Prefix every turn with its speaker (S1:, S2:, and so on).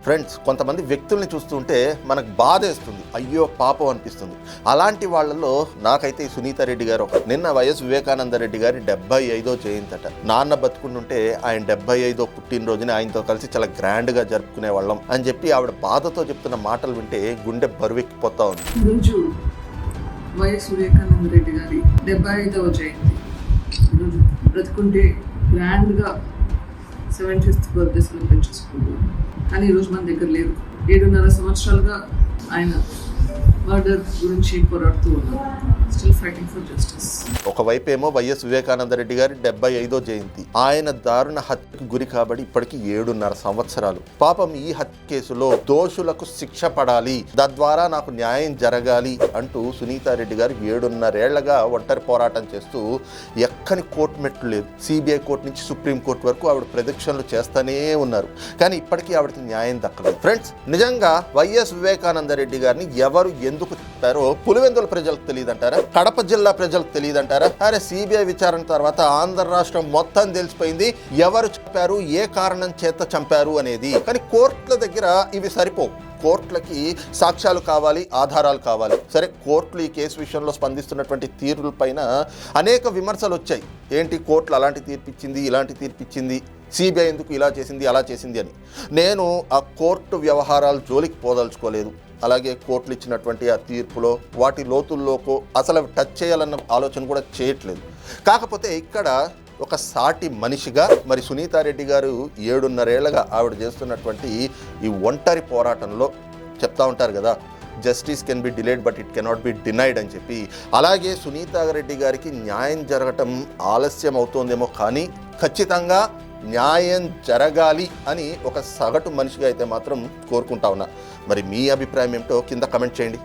S1: Friends, కొంతమంది వ్యక్తుల్ని చూస్తుంటే మనకు బాధేస్తుంది, అయ్యో పాపం అనిపిస్తుంది. అలాంటి వాళ్ళలో నాకైతే ఈ సునీతా రెడ్డి గారు నిన్న వైఎస్ వివేకానంద రెడ్డి గారి 75వ జయంతట. నాన్న బతుకుంటుంటే ఆయన 75వ పుట్టినరోజుని ఆయనతో కలిసి చాలా గ్రాండ్గా జరుపుకునే వాళ్ళం అని చెప్పి ఆవిడ బాధతో చెప్తున్న మాటలు వింటే గుండె బరువెక్కిపోతా ఉంది.
S2: ఈరోజు వైఎస్ వివేకానంద రెడ్డి గారి 75వ జయంతి. ఈరోజు బ్రతుకుంటే గ్రాండ్గా 70th బర్త్డే సెలబ్రేట్ చేసుకుంటున్నాం. కానీ ఈరోజు మన దగ్గర లేదు. 7.5 సంవత్సరాలుగా ఆయన మర్డర్ గురించి పోరాడుతూ ఉన్నాం. Still fighting for justice.
S1: ఒకవైపు ఏమో వైఎస్ వివేకానంద రెడ్డి గారి 75వ జయంతి. ఆయన దారుణ హత్యకు గురి కాబడి ఇప్పటికి 7.5 సంవత్సరాలు. పాపం ఈ హత్య కేసులో దోషులకు శిక్ష పడాలి, తద్వారా నాకు న్యాయం జరగాలి అంటూ సునీతా రెడ్డి గారు 7.5 ఏళ్లగా ఒంటరి పోరాటం చేస్తూ ఎక్కని కోర్టు మెట్లు లేదు. సిబిఐ కోర్టు నుంచి సుప్రీం కోర్టు వరకు ఆవిడ ప్రదక్షిణలు చేస్తూనే ఉన్నారు. కానీ ఇప్పటికీ ఆవిడకి న్యాయం దక్కలేదు. ఫ్రెండ్స్, నిజంగా వైఎస్ వివేకానంద రెడ్డి గారిని ఎవరు ఎందుకు చెప్పారో పులివెందుల ప్రజలకు తెలియదంటారా? కడప జిల్లా ప్రజలకు తెలియదంటారా? అరే, సిబిఐ విచారణ తర్వాత ఆంధ్ర రాష్ట్రం మొత్తం తెలిసిపోయింది ఎవరు చెప్పారు, ఏ కారణం చేత చంపారు అనేది. కానీ కోర్టుల దగ్గర ఇవి సరిపోవు. కోర్టులకి సాక్ష్యాలు కావాలి, ఆధారాలు కావాలి. సరే, కోర్టులు ఈ కేసు విషయంలో స్పందిస్తున్నటువంటి తీర్పుల పైన అనేక విమర్శలు వచ్చాయి. ఏంటి, కోర్టులు అలాంటి తీర్పిచ్చింది, ఇలాంటి తీర్పిచ్చింది, సిబిఐ ఎందుకు ఇలా చేసింది, అలా చేసింది అని. నేను ఆ కోర్టు వ్యవహారాలు జోలికి పోదలుచుకోలేదు. అలాగే కోర్టులు ఇచ్చినటువంటి ఆ తీర్పులో వాటి లోతుల్లోకో అసలు టచ్ చేయాలన్న ఆలోచన కూడా చేయట్లేదు. కాకపోతే ఇక్కడ ఒక సాటి మనిషిగా మరి సునీతా రెడ్డి గారు 7.5 ఏళ్లగా ఆవిడ చేస్తున్నటువంటి ఈ ఒంటరి పోరాటంలో చెప్తా ఉంటారు కదా, justice can be delayed but it cannot be denied అని చెప్పి. అలాగే సునీతా రెడ్డి గారికి న్యాయం జరగటం ఆలస్యం అవుతోందేమో, కానీ ఖచ్చితంగా న్యాయం జరగాలి అని ఒక సగటు మనిషిగా అయితే మాత్రం కోరుకుంటా ఉన్నా. మరి మీ అభిప్రాయం ఏమిటో కింద కమెంట్ చేయండి.